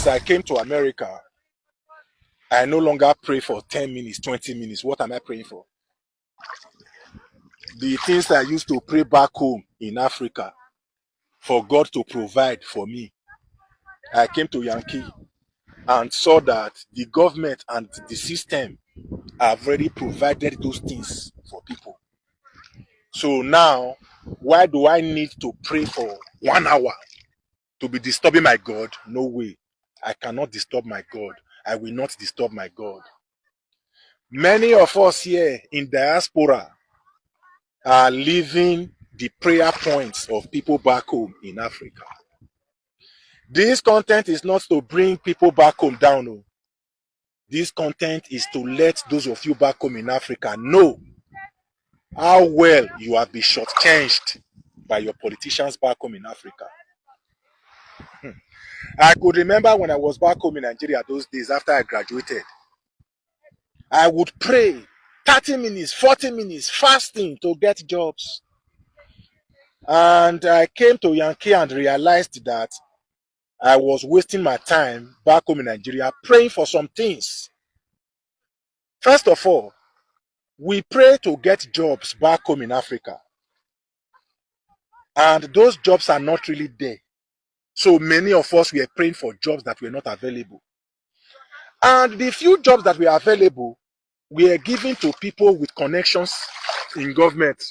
Since I came to America, I no longer pray for 10 minutes, 20 minutes. What am I praying for? The things I used to pray back home in Africa for God to provide for me. I came to Yankee and saw that the government and the system have already provided those things for people. So now, why do I need to pray for 1 hour to be disturbing my God? No way. I cannot disturb my God. I will not disturb my God. Many of us here in diaspora are living the prayer points of people back home in Africa. This content is not to bring people back home down. No. This content is to let those of you back home in Africa know how well you have been shortchanged by your politicians back home in Africa. I could remember when I was back home in Nigeria those days after I graduated. I would pray 30 minutes, 40 minutes, fasting to get jobs. And I came to Yankee and realized that I was wasting my time back home in Nigeria praying for some things. First of all, we pray to get jobs back home in Africa. And those jobs are not really there. So many of us were praying for jobs that were not available. And the few jobs that were available were given to people with connections in government.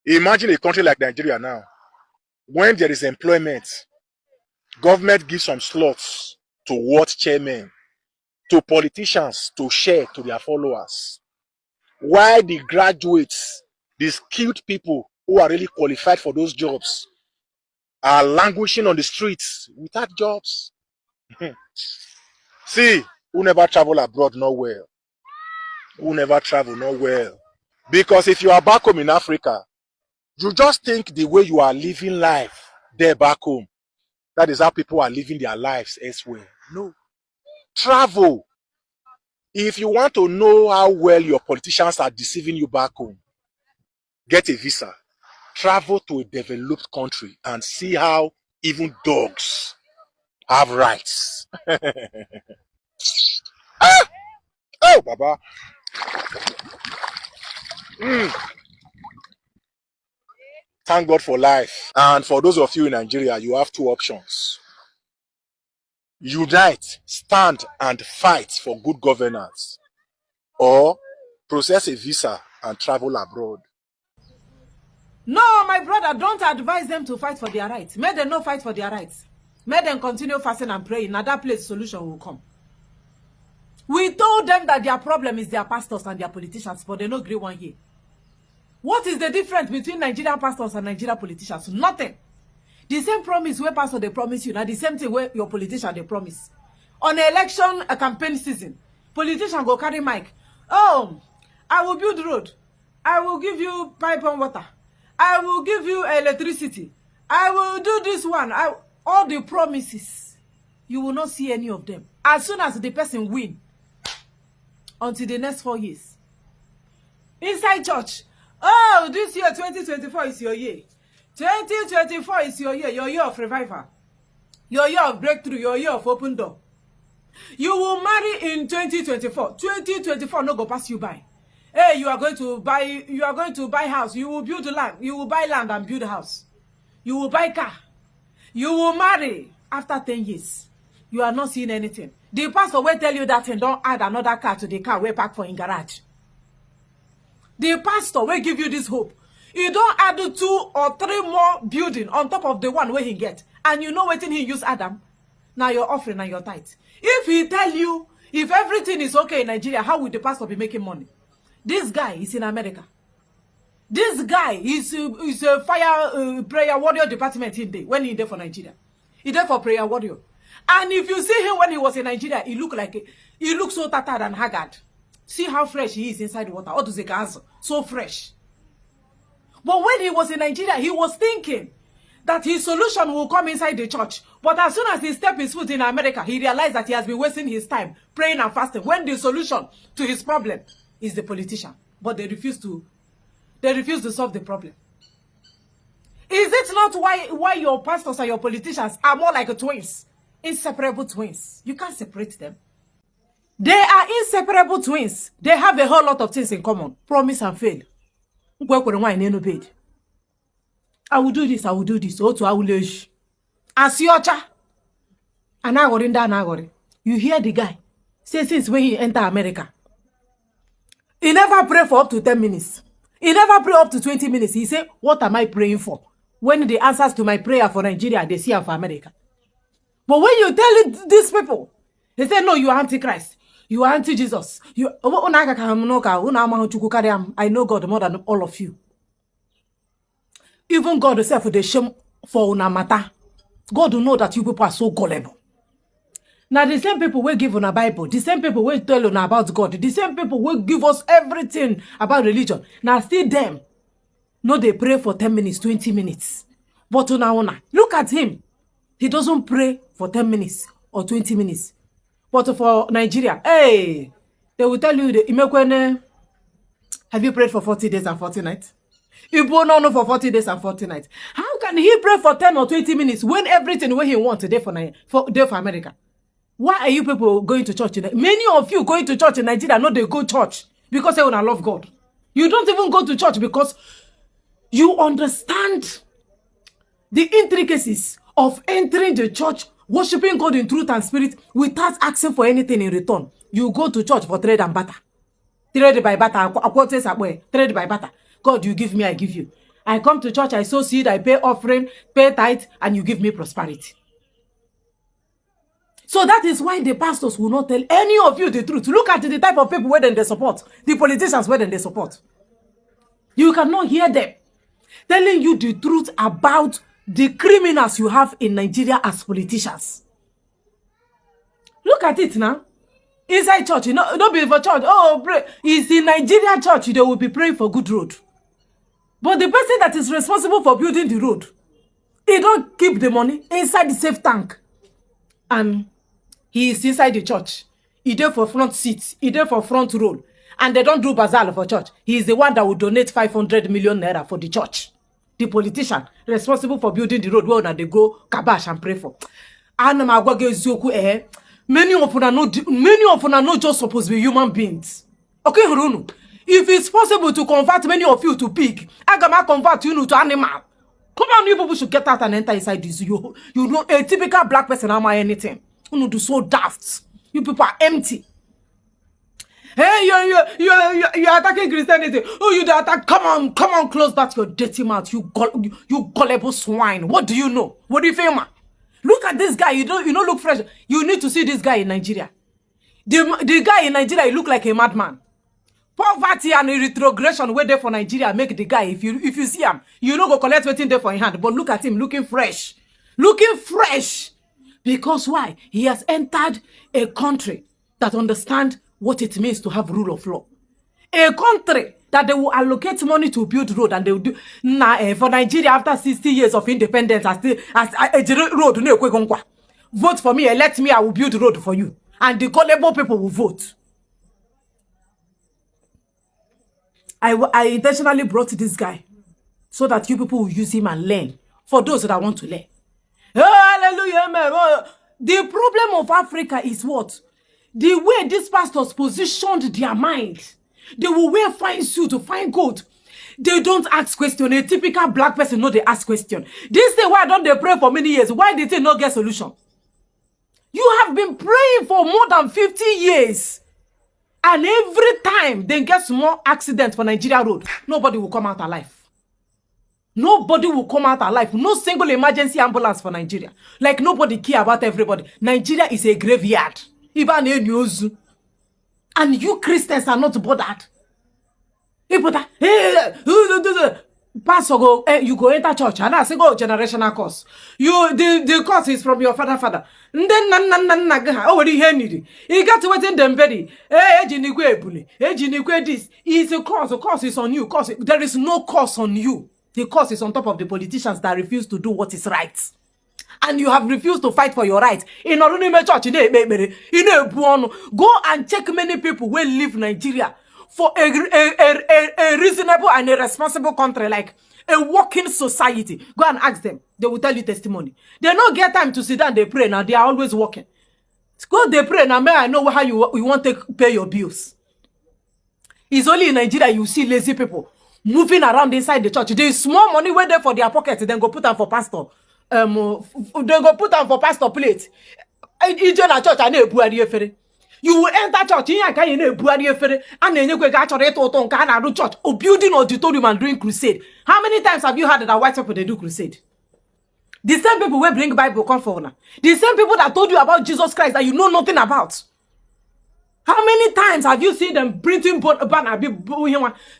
Imagine a country like Nigeria now. When there is employment, government gives some slots to ward chairmen, to politicians to share to their followers. While the graduates, the skilled people who are really qualified for those jobs are languishing on the streets without jobs. See, who never travel abroad, not well. Who never travel, not well. Because if you are back home in Africa, you just think the way you are living life there back home, that is how people are living their lives elsewhere. No. Travel. If you want to know how well your politicians are deceiving you back home, get a visa. Travel to a developed country and see how even dogs have rights. Ah! Oh, Baba. Thank God for life. And for those of you in Nigeria, you have two options. Unite, stand, and fight for good governance. Or process a visa and travel abroad. No, my brother, don't advise them to fight for their rights. Make them not fight for their rights. Make them continue fasting and praying. Now that place solution will come. We told them that their problem is their pastors and their politicians, but they no agree one here. What is the difference between Nigerian pastors and Nigerian politicians? Nothing. The same promise where pastor they promise you, now the same thing where your politician they promise. On election a campaign season, politician go carry mic. Oh, I will build road. I will give you pipe and water. I will give you electricity. I will do this one. All the promises. You will not see any of them. As soon as the person win, until the next 4 years. Inside church, oh, this year 2024 is your year. 2024 is your year of revival. Your year of breakthrough, your year of open door. You will marry in 2024. 2024 no go pass you by. Hey, you are going to buy house. You will build land. You will buy land and build a house. You will buy car. You will marry after 10 years. You are not seeing anything. The pastor will tell you that and don't add another car to the car we park for in garage. The pastor will give you this hope. You don't add 2 or 3 more building on top of the one where he get. And you know what he use Adam. Now your offering and your tithe. If he tell you, if everything is okay in Nigeria, how would the pastor be making money? This guy is in America. This guy is a fire prayer warrior department in there when he there for Nigeria. He there for prayer warrior. And if you see him when he was in Nigeria, he look so tattered and haggard. See how fresh he is inside the water. What does it gas? So fresh. But when he was in Nigeria, he was thinking that his solution will come inside the church. But as soon as he stepped his foot in America, he realized that he has been wasting his time praying and fasting when the solution to his problem is the politician. But they refuse to solve the problem. Is it not why your pastors and your politicians are more like twins? Inseparable twins. You can't separate them. They are inseparable twins. They have a whole lot of things in common. Promise and fail. I will do this, I will do this. Oh, to I will age. As your cha. And I got in that. You hear the guy say since when he enter America, he never pray for up to 10 minutes. He never pray up to 20 minutes. He say, what am I praying for? When the answers to my prayer for Nigeria, they see for America. But when you tell it, these people, they say, no, you are antichrist. You are anti-Jesus. I know God more than all of you. Even God himself, they shame for una matter. God will know that you people are so gullible. Now, the same people will give on a Bible, the same people will tell on about God, the same people will give us everything about religion. Now, still them. No, they pray for 10 minutes, 20 minutes. But una, look at him. He doesn't pray for 10 minutes or 20 minutes. But for Nigeria, hey, they will tell you, have you prayed for 40 days and 40 nights? You no for 40 days and 40 nights. How can he pray for 10 or 20 minutes when everything where he wants today for America? Why are you people going to church? Many of you going to church in Nigeria, no, they go church because they want to love God. You don't even go to church because you understand the intricacies of entering the church, worshiping God in truth and spirit without asking for anything in return. You go to church for trade and barter. Trade by barter. Trade by barter. God, you give me, I give you. I come to church, I sow seed, I pay offering, pay tithe, and you give me prosperity. So that is why the pastors will not tell any of you the truth. Look at the type of people where they support. The politicians where they support. You cannot hear them telling you the truth about the criminals you have in Nigeria as politicians. Look at it now. Inside church, don't be for church. Oh, pray. It's in Nigeria church, they will be praying for good road. But the person that is responsible for building the road, he don't keep the money inside the safe tank. And he is inside the church. He there for front seats. He there for front row. And they don't do bazaar for church. He is the one that will donate 500 million naira for the church. The politician responsible for building the road where they go kabash and pray for. Many of them are not just supposed to be human beings. Okay, Horunu. If it's possible to convert many of you to pig, I can convert you to animal. Come on, you people should get out and enter inside this. You know, a typical black person am I anything. You know, do so daft. You people are empty. Hey, you're attacking Christianity. Oh, you attack. Come on, close that your dirty mouth. You gullible swine. What do you know? What do you feel, man? Look at this guy. You don't look fresh. You need to see this guy in Nigeria. The guy in Nigeria, he look like a madman. Poverty and retrogression where there for Nigeria make the guy. If you see him, you know go collect waiting there for your hand. But look at him looking fresh. Looking fresh. Because why? He has entered a country that understands what it means to have rule of law. A country that they will allocate money to build road and they will do for Nigeria after 60 years of independence as a road. Vote for me, elect me, I will build road for you. And the gullible people will vote. I intentionally brought this guy so that you people will use him and learn. For those that want to learn. Hallelujah, man. The problem of Africa is what? The way these pastors positioned their mind. They will wear fine suit to find gold. They don't ask question. A typical black person, no, they ask question. This day, why don't they pray for many years? Why did they not get solution? You have been praying for more than 50 years. And every time they get small accident for Nigeria road, nobody will come out alive. Nobody will come out alive. No single emergency ambulance for Nigeria. Like nobody care about everybody. Nigeria is a graveyard. Even in news. And you Christians are not bothered. Pastor go, you go enter church and I say go generational curse. The curse is from your father. And then already hear it. You got to wait in them belly. This is a curse. The curse is on you. There is no curse on you. The curse is on top of the politicians that refuse to do what is right. And you have refused to fight for your rights. In Orunime church, go and check many people who live Nigeria for a reasonable and a responsible country like A working society. Go and ask them. They will tell you testimony. They don't get time to sit down, they pray now. They are always working. Go, they pray now. May I know how you want to pay your bills. It's only in Nigeria you see lazy people moving around inside the church. There is small money where there for their pocket, then go put them for pastor. Then go put them for pastor plate. In church, I know you will enter church, and then you go to church, or building auditorium and doing crusade. How many times have you heard that white people they do crusade? The same people will bring Bible come for now. The same people that told you about Jesus Christ that you know nothing about. How many times have you seen them printing banner,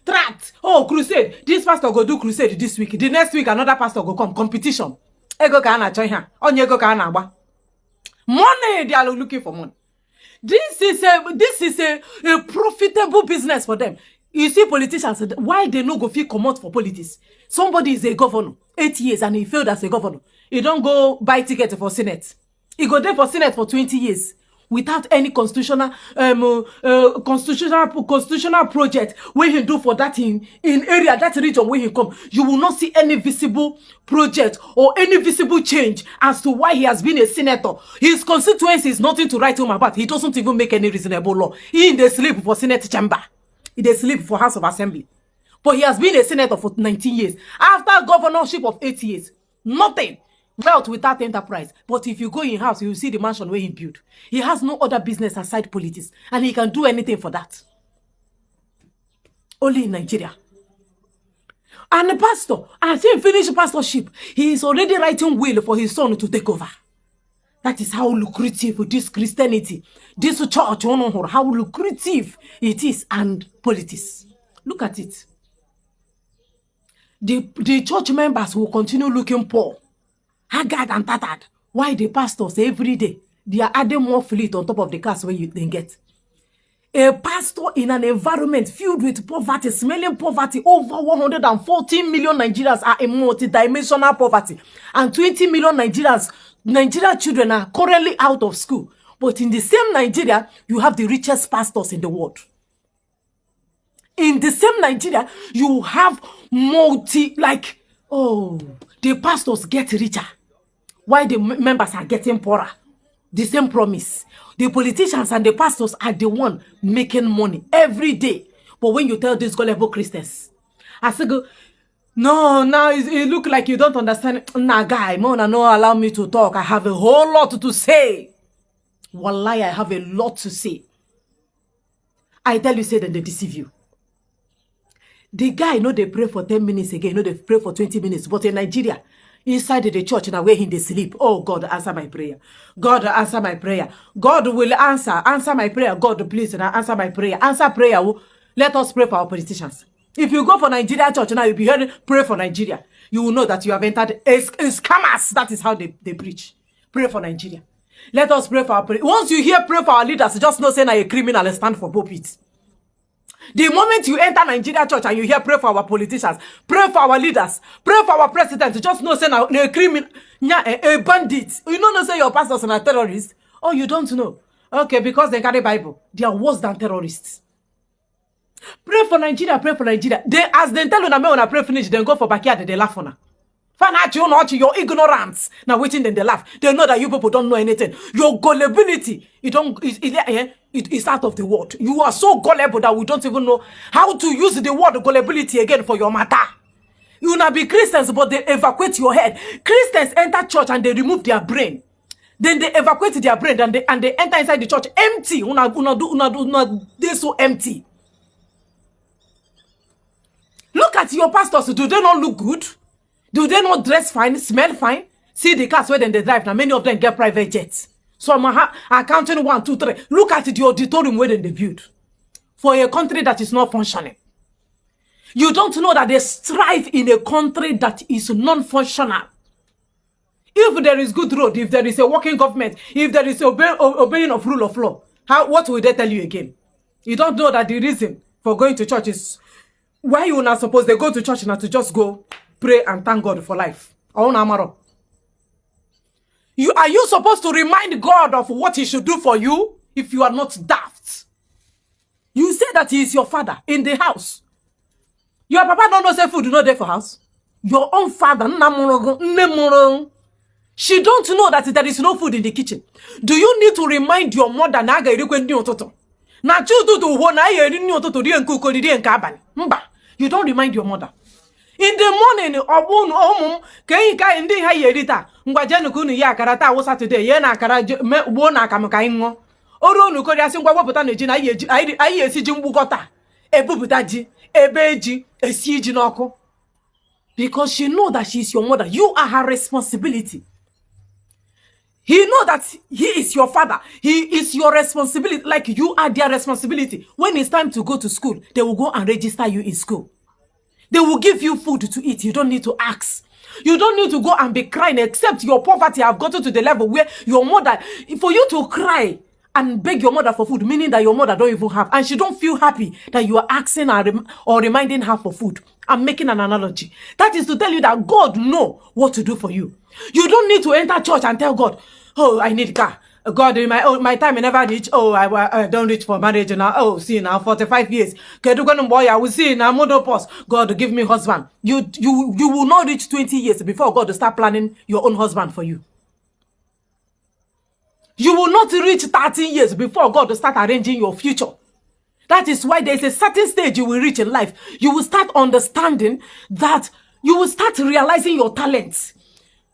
tract? Oh, crusade. This pastor go do crusade this week. The next week, another pastor go come. Competition. Ego kana join her. Onyego kana ba. Money, they are looking for money. This is a profitable business for them. You see politicians, why they no go feel come out for politics? Somebody is a governor, 8 years, and he failed as a governor. He don't go buy ticket for Senate. He go there for Senate for 20 years. Without any constitutional project where he do for that in area, that region where he come, you will not see any visible project or any visible change as to why he has been a senator. His constituency is nothing to write home about. He doesn't even make any reasonable law. He in the sleep for Senate chamber. He dey sleep for House of Assembly. But he has been a senator for 19 years. After governorship of 8 years, nothing. Wealth without enterprise. But if you go in house, you will see the mansion where he built. He has no other business aside politics. And he can do anything for that. Only in Nigeria. And the pastor, as he finished pastorship, he is already writing will for his son to take over. That is how lucrative this Christianity, this church, how lucrative it is, and politics. Look at it. The church members will continue looking poor, haggard and tattered. Why the pastors every day they are adding more fleet on top of the cars where you then get. A pastor in an environment filled with poverty, smelling poverty, over 114 million Nigerians are in multidimensional poverty, and 20 million Nigerian children are currently out of school. But in the same Nigeria, you have the richest pastors in the world. In the same Nigeria, you have the pastors get richer, while the members are getting poorer. The same promise. The politicians and the pastors are the one making money every day. But when you tell these gullible Christians, I say, no, now it look like you don't understand. Nah, guy, Mona, no, allow me to talk. I have a whole lot to say. Wallahi, I have a lot to say. I tell you, say that they deceive you. The guy, they pray for 10 minutes again, they pray for 20 minutes. But in Nigeria, inside the church, now where they sleep, oh, God, answer my prayer. God, answer my prayer. God will answer my prayer. God, please, answer my prayer. Answer prayer. Let us pray for our politicians. If you go for Nigeria church now, you'll be hearing pray for Nigeria. You will know that you have entered scammers. That is how they preach. Pray for Nigeria. Let us pray for our once you hear pray for our leaders, just know saying a criminal and stand for pulpit. The moment you enter Nigeria church and you hear pray for our politicians, pray for our leaders, pray for our president, just know say a criminal, a bandit. You don't know say your pastors are terrorists. Oh, you don't know. Okay, because they carry Bible. They are worse than terrorists. Pray for Nigeria, pray for Nigeria. As they tell you when I pray finish, then go for backyard, they laugh on her. Your ignorance. Now waiting, then they laugh. They know that you people don't know anything. Your gullibility, it's out of the world. You are so gullible that we don't even know how to use the word gullibility again for your matter. You now be Christians, but they evacuate your head. Christians enter church and they remove their brain. Then they evacuate their brain and they enter inside the church empty. They're so empty. Look at your pastors. Do they not look good? Do they not dress fine, smell fine? See the cars where they drive. Now many of them get private jets. So I'm counting 1, 2, 3. Look at the auditorium where they build. For a country that is not functioning. You don't know that they strive in a country that is non-functional. If there is good road, if there is a working government, if there is obeying of rule of law, what will they tell you again? You don't know that the reason for going to church is why you not supposed to go to church now to just go pray and thank God for life. Are you supposed to remind God of what he should do for you if you are not daft? You say that he is your father in the house. Your papa don't know say food, do not there for house. Your own father, she don't know that there is no food in the kitchen. Do you need to remind your mother na ga erikwe ndi ụtụtụ? Na chututu ho na eri ndi ụtụtụ rie nke ukori rie nke abali. Mba, you don't remind your mother. In the morning, obun omum ke ka ndi ha yeri ta. Ngwa jenu kunu ya akara ta wo Saturday ye na akara gbo na akam ka inwo. Oru onu kori asi ngwa wepụta na ji na ayi esi ji mgbukọta. Ebubuta ji, ebe ji, esi ji n'ọkụ. Because she know that she is your mother. You are her responsibility. He know that he is your father. He is your responsibility. Like you are their responsibility. When it's time to go to school, they will go and register you in school. They will give you food to eat. You don't need to ask. You don't need to go and be crying, except your poverty have gotten to the level where your mother, for you to cry and beg your mother for food, meaning that your mother don't even have, and she don't feel happy that you are asking her or reminding her for food. I'm making an analogy. That is to tell you that God know what to do for you. You don't need to enter church and tell God, oh, I need car. God, in my time, I never reach. Oh, I don't reach for marriage now. Oh, see now, 45 years. Boy, I will see now, monopause. God, give me husband. You will not reach 20 years before God will start planning your own husband for you. You will not reach 13 years before God will start arranging your future. That is why there is a certain stage you will reach in life. You will start understanding that you will start realizing your talents.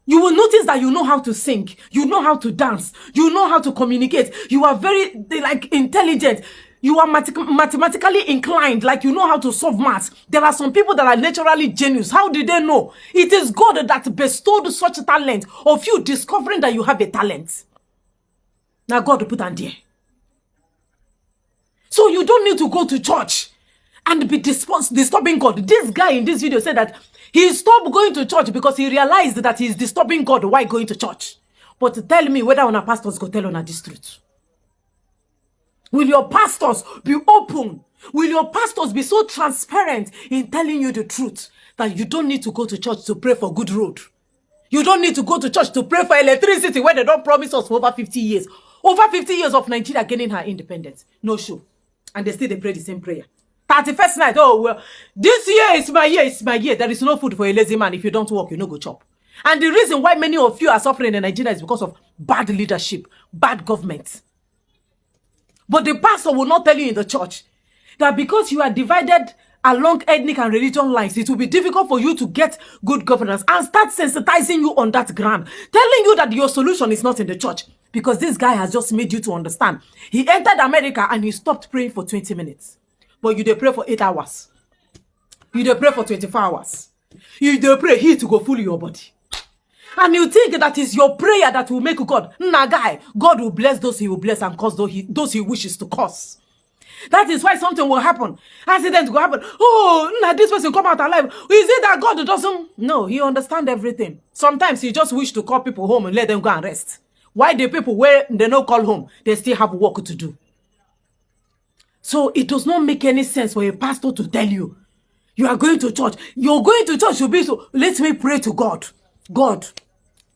You will notice that you know how to sing, you know how to dance, you know how to communicate. You are very intelligent. You are mathematically inclined, like you know how to solve maths. There are some people that are naturally genius. How did they know? It is God that bestowed such talent of you discovering that you have a talent. Now God will put on there. So you don't need to go to church and be disturbing God. This guy in this video said that he stopped going to church because he realized that he is disturbing God while going to church. But tell me whether our pastors go tell on this truth. Will your pastors be open? Will your pastors be so transparent in telling you the truth that you don't need to go to church to pray for good road? You don't need to go to church to pray for electricity when they don't promise us for over 50 years. Over 50 years of Nigeria gaining her independence. No show. And they pray the same prayer. 31st night, oh, well, this year is my year, it's my year. There is no food for a lazy man. If you don't work, you no go chop. And the reason why many of you are suffering in Nigeria is because of bad leadership, bad government. But the pastor will not tell you in the church that because you are divided along ethnic and religion lines, it will be difficult for you to get good governance, and start sensitizing you on that ground, telling you that your solution is not in the church. Because this guy has just made you to understand. He entered America and he stopped praying for 20 minutes. But you dey pray for 8 hours. You dey pray for 24 hours. You dey pray heat to go full your body. And you think that is your prayer that will make God. Nah, guy, God will bless those he will bless and curse those he wishes to curse. That is why something will happen. Accident will happen. Oh, nah, this person come out alive. Is it that God doesn't? No, he understands everything. Sometimes he just wish to call people home and let them go and rest. Why the people where they no call home, they still have work to do. So it does not make any sense for a pastor to tell you, you are going to church. You're going to church, you'll be so, let me pray to God. God,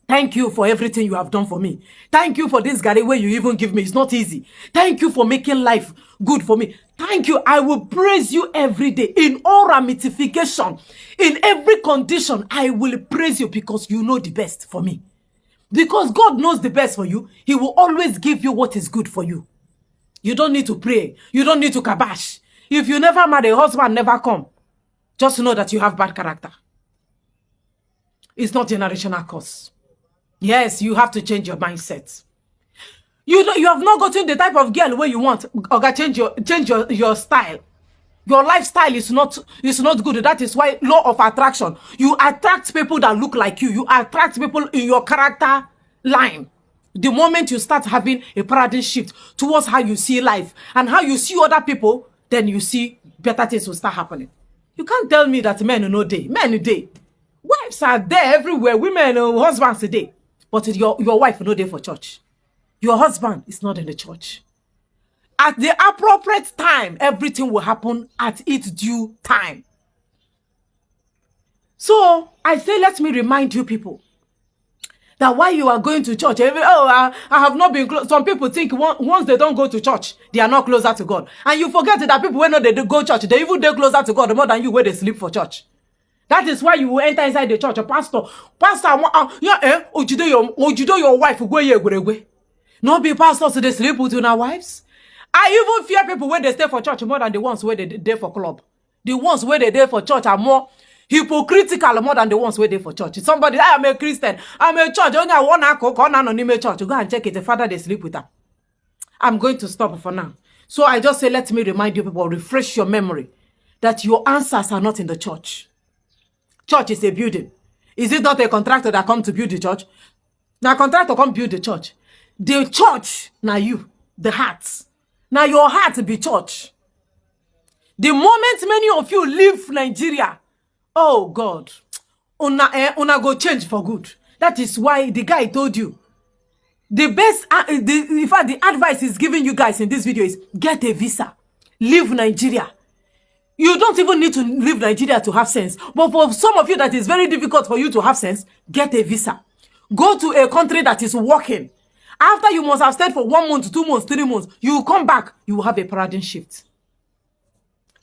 thank you for everything you have done for me. Thank you for this Gary way you even give me. It's not easy. Thank you for making life good for me. Thank you. I will praise you every day in all ramification. In every condition, I will praise you because you know the best for me. Because God knows the best for you, he will always give you what is good for you. You don't need to pray. You don't need to kabash. If you never marry, a husband never come. Just know that you have bad character. It's not generational curse. Yes, you have to change your mindset. You have not gotten the type of girl where you want. Okay, change your style. Your lifestyle is not good. That is why law of attraction. You attract people that look like you. You attract people in your character line. The moment you start having a paradigm shift towards how you see life and how you see other people, then you see better things will start happening. You can't tell me that men are no day. Men are day. Wives are there everywhere. Women, husbands are there. But your wife is no day for church. Your husband is not in the church. At the appropriate time, everything will happen at its due time. So, I say, let me remind you people that while you are going to church, I have not been close. Some people think once they don't go to church, they are not closer to God. And you forget that people, when they do go to church, they even go closer to God more than you where they sleep for church. That is why you will enter inside the church. Pastor, ojido your wife go ye. No be pastors they sleep with our wives. I even fear people when they stay for church more than the ones where they there for club. The ones where they there for church are more hypocritical more than the ones where they for church. Somebody, I am a Christian, I'm a church, only I want to cook on anonymous church. Go and check it. The father they sleep with her. I'm going to stop for now. So I just say, let me remind you people, refresh your memory that your answers are not in the church. Church is a building. Is it not a contractor that come to build the church? Now contractor come build the church. The church, now you, the heart. Now your heart be church. The moment many of you leave Nigeria, oh God, una go change for good. That is why the guy told you, the best, in fact, the advice he's giving you guys in this video is get a visa, leave Nigeria. You don't even need to leave Nigeria to have sense. But for some of you that is very difficult for you to have sense, get a visa. Go to a country that is working. After you must have stayed for 1 month, 2 months, 3 months, you will come back, you will have a paradigm shift.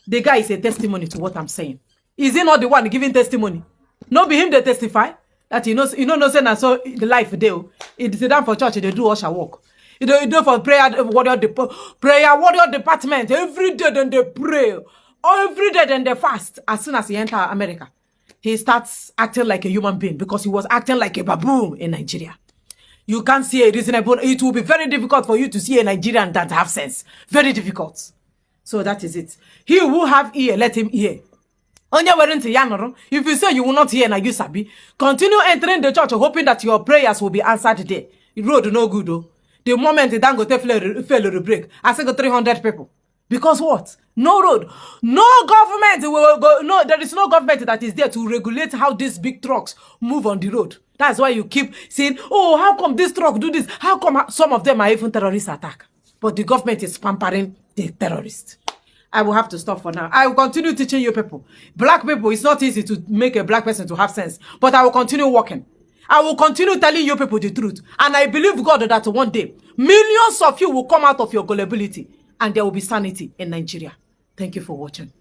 The guy is a testimony to what I'm saying. Is he not the one giving testimony? No be him they testify that he knows, no say na so the life deal. It is done for church, they do usher work. You do for prayer warrior department. Every day then they pray. Every day then they fast. As soon as he enter America, he starts acting like a human being because he was acting like a baboon in Nigeria. You can't see a reasonable. It will be very difficult for you to see a Nigerian that have sense. Very difficult. So that is it. He who have ear, let him hear. If you say you will not hear, na you sabi, continue entering the church hoping that your prayers will be answered there. The road no good though. The moment the Dangote fail break, I say go 300 people. Because what? No road. No government will go. No, there is no government that is there to regulate how these big trucks move on the road. That's why you keep saying, oh, how come this truck do this? How come some of them are even terrorist attack? But the government is pampering the terrorists. I will have to stop for now. I will continue teaching you people. Black people, it's not easy to make a black person to have sense. But I will continue working. I will continue telling you people the truth. And I believe God that one day, millions of you will come out of your gullibility. And there will be sanity in Nigeria. Thank you for watching.